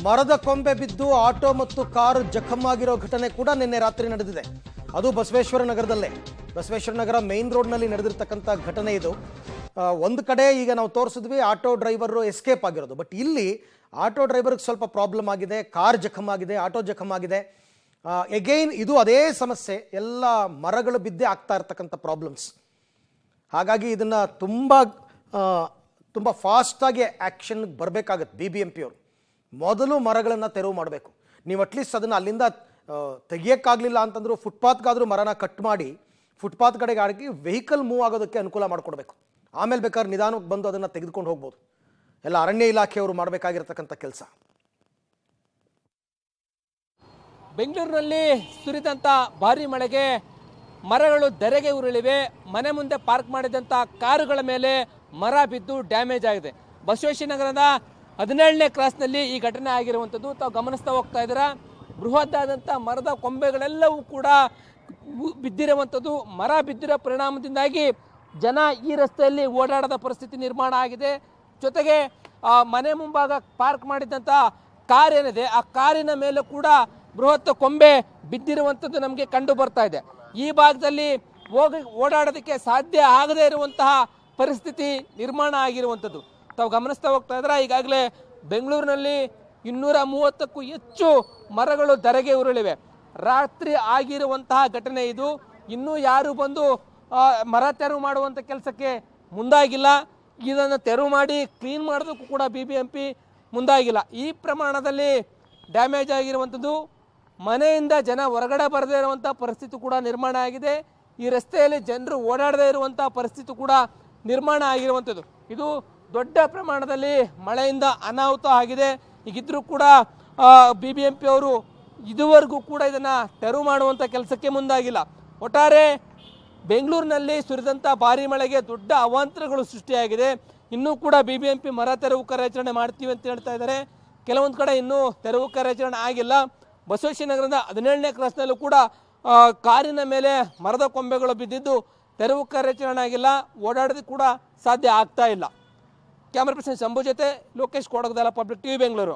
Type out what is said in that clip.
ಮರದ ಕೊಂಬೆ ಬಿದ್ದು ಆಟೋ ಮತ್ತು ಕಾರು ಜಖಮ್ಮಾಗಿರೋ ಘಟನೆ ಕೂಡ ನಿನ್ನೆ ರಾತ್ರಿ ನಡೆದಿದೆ. ಅದು ಬಸವೇಶ್ವರ ನಗರದಲ್ಲೇ. ಬಸವೇಶ್ವರ ನಗರ ಮೇನ್ ರೋಡ್ನಲ್ಲಿ ನಡೆದಿರ್ತಕ್ಕಂಥ ಘಟನೆ ಇದು. ಒಂದು ಕಡೆ ಈಗ ನಾವು ತೋರಿಸಿದ್ವಿ ಆಟೋ ಡ್ರೈವರು ಎಸ್ಕೇಪ್ ಆಗಿರೋದು, ಬಟ್ ಇಲ್ಲಿ ಆಟೋ ಡ್ರೈವರ್ಗೆ ಸ್ವಲ್ಪ ಪ್ರಾಬ್ಲಮ್ ಆಗಿದೆ, ಕಾರ್ ಜಖಮ್ಮಾಗಿದೆ, ಆಟೋ ಜಖಮ್ಮಾಗಿದೆ. ಎಗೈನ್ ಇದು ಅದೇ ಸಮಸ್ಯೆ, ಎಲ್ಲ ಮರಗಳು ಬಿದ್ದೇ ಆಗ್ತಾ ಇರ್ತಕ್ಕಂಥ ಪ್ರಾಬ್ಲಮ್ಸ್. ಹಾಗಾಗಿ ಇದನ್ನು ತುಂಬ ಫಾಸ್ಟಾಗಿ ಆ್ಯಕ್ಷನ್ಗೆ ಬರಬೇಕಾಗತ್ತೆ. BBMP ಅವರು ಮೊದಲು ಮರಗಳನ್ನು ತೆರವು ಮಾಡಬೇಕು. ನೀವು ಅಟ್ಲೀಸ್ಟ್ ಅದನ್ನು ಅಲ್ಲಿಂದ ತೆಗಿಯೋಕ್ಕಾಗಲಿಲ್ಲ ಅಂತಂದ್ರೂ ಫುಟ್ಪಾತ್ಗಾದರೂ ಮರನ ಕಟ್ ಮಾಡಿ ಫುಟ್ಪಾತ್ ಕಡೆಗೆ ಆಗಿ ವೆಹಿಕಲ್ ಮೂವ್ ಆಗೋದಕ್ಕೆ ಅನುಕೂಲ ಮಾಡಿಕೊಡ್ಬೇಕು. ಆಮೇಲೆ ಬೇಕಾದ್ರೆ ನಿಧಾನಕ್ಕೆ ಬಂದು ಅದನ್ನು ತೆಗೆದುಕೊಂಡು ಹೋಗ್ಬೋದು. ಎಲ್ಲ ಅರಣ್ಯ ಇಲಾಖೆಯವರು ಮಾಡಬೇಕಾಗಿರ್ತಕ್ಕಂಥ ಕೆಲಸ. ಬೆಂಗಳೂರಿನಲ್ಲಿ ಸುರಿದಂಥ ಭಾರಿ ಮಳೆಗೆ ಮರಗಳು ಧರೆಗೆ ಉರುಳಿವೆ. ಮನೆ ಮುಂದೆ ಪಾರ್ಕ್ ಮಾಡಿದಂಥ ಕಾರುಗಳ ಮೇಲೆ ಮರ ಬಿದ್ದು ಡ್ಯಾಮೇಜ್ ಆಗಿದೆ. ಬಸವೇಶ್ವರ ನಗರದ 17ನೇ ಕ್ರಾಸ್ನಲ್ಲಿ ಈ ಘಟನೆ ಆಗಿರುವಂಥದ್ದು ತಾವು ಗಮನಿಸ್ತಾ ಹೋಗ್ತಾ ಇದ್ದೀರಾ. ಬೃಹತ್ತಾದಂಥ ಮರದ ಕೊಂಬೆಗಳೆಲ್ಲವೂ ಕೂಡ ಬಿದ್ದಿರುವಂಥದ್ದು. ಮರ ಬಿದ್ದಿರೋ ಪರಿಣಾಮದಿಂದಾಗಿ ಜನ ಈ ರಸ್ತೆಯಲ್ಲಿ ಓಡಾಡದ ಪರಿಸ್ಥಿತಿ ನಿರ್ಮಾಣ ಆಗಿದೆ. ಜೊತೆಗೆ ಮನೆ ಮುಂಭಾಗ ಪಾರ್ಕ್ ಮಾಡಿದಂಥ ಕಾರ್ ಏನಿದೆ ಆ ಕಾರಿನ ಮೇಲೆ ಕೂಡ ಬೃಹತ್ ಕೊಂಬೆ ಬಿದ್ದಿರುವಂಥದ್ದು ನಮಗೆ ಕಂಡು ಬರ್ತಾ ಇದೆ. ಈ ಭಾಗದಲ್ಲಿ ಓಡಾಡೋದಕ್ಕೆ ಸಾಧ್ಯ ಆಗದೇ ಇರುವಂತಹ ಪರಿಸ್ಥಿತಿ ನಿರ್ಮಾಣ ಆಗಿರುವಂಥದ್ದು ತಾವು ಗಮನಿಸ್ತಾ ಹೋಗ್ತಾ ಇದ್ರೆ. ಈಗಾಗಲೇ ಬೆಂಗಳೂರಿನಲ್ಲಿ 230ಕ್ಕೂ ಹೆಚ್ಚು ಮರಗಳು ಧರೆಗೆ ಉರುಳಿವೆ. ರಾತ್ರಿ ಆಗಿರುವಂತಹ ಘಟನೆ ಇದು. ಇನ್ನೂ ಯಾರು ಬಂದು ಮರ ತೆರವು ಮಾಡುವಂಥ ಕೆಲಸಕ್ಕೆ ಮುಂದಾಗಿಲ್ಲ. ಇದನ್ನು ತೆರವು ಮಾಡಿ ಕ್ಲೀನ್ ಮಾಡೋದಕ್ಕೂ ಕೂಡ BBMP ಮುಂದಾಗಿಲ್ಲ. ಈ ಪ್ರಮಾಣದಲ್ಲಿ ಡ್ಯಾಮೇಜ್ ಆಗಿರುವಂಥದ್ದು. ಮನೆಯಿಂದ ಜನ ಹೊರಗಡೆ ಬರದೇ ಇರುವಂಥ ಪರಿಸ್ಥಿತಿ ಕೂಡ ನಿರ್ಮಾಣ ಆಗಿದೆ. ಈ ರಸ್ತೆಯಲ್ಲಿ ಜನರು ಓಡಾಡದೇ ಇರುವಂಥ ಪರಿಸ್ಥಿತಿ ಕೂಡ ನಿರ್ಮಾಣ ಆಗಿರುವಂಥದ್ದು. ಇದು ದೊಡ್ಡ ಪ್ರಮಾಣದಲ್ಲಿ ಮಳೆಯಿಂದ ಅನಾಹುತ ಆಗಿದೆ. ಈಗಿದ್ರೂ ಕೂಡ BBMP ಅವರು ಇದುವರೆಗೂ ಕೂಡ ಇದನ್ನು ತೆರವು ಮಾಡುವಂಥ ಕೆಲಸಕ್ಕೆ ಮುಂದಾಗಿಲ್ಲ. ಒಟ್ಟಾರೆ ಬೆಂಗಳೂರಿನಲ್ಲಿ ಸುರಿದಂಥ ಭಾರಿ ಮಳೆಗೆ ದೊಡ್ಡ ಅವಾಂತರಗಳು ಸೃಷ್ಟಿಯಾಗಿದೆ. ಇನ್ನೂ ಕೂಡ BBMP ಮರ ತೆರವು ಕಾರ್ಯಾಚರಣೆ ಮಾಡ್ತೀವಿ ಅಂತ ಹೇಳ್ತಾ ಇದ್ದಾರೆ. ಕೆಲವೊಂದು ಕಡೆ ಇನ್ನೂ ತೆರವು ಕಾರ್ಯಾಚರಣೆ ಆಗಿಲ್ಲ. ಬಸವೇಶ್ವರ ನಗರದ 17ನೇ ಕ್ರಾಸ್ನಲ್ಲೂ ಕೂಡ ಕಾರಿನ ಮೇಲೆ ಮರದ ಕೊಂಬೆಗಳು ಬಿದ್ದಿದ್ದು ತೆರವು ಕಾರ್ಯಾಚರಣೆ ಆಗಿಲ್ಲ. ಓಡಾಡೋದಕ್ಕೆ ಕೂಡ ಸಾಧ್ಯ ಆಗ್ತಾ ಇಲ್ಲ. ಕ್ಯಾಮರಾ ಪರ್ಸನ್ ಶಂಭು ಜೊತೆ ಲೋಕೇಶ್ ಕೊಡಗದಲ್ಲ, ಪಬ್ಲಿಕ್ TV ಬೆಂಗಳೂರು.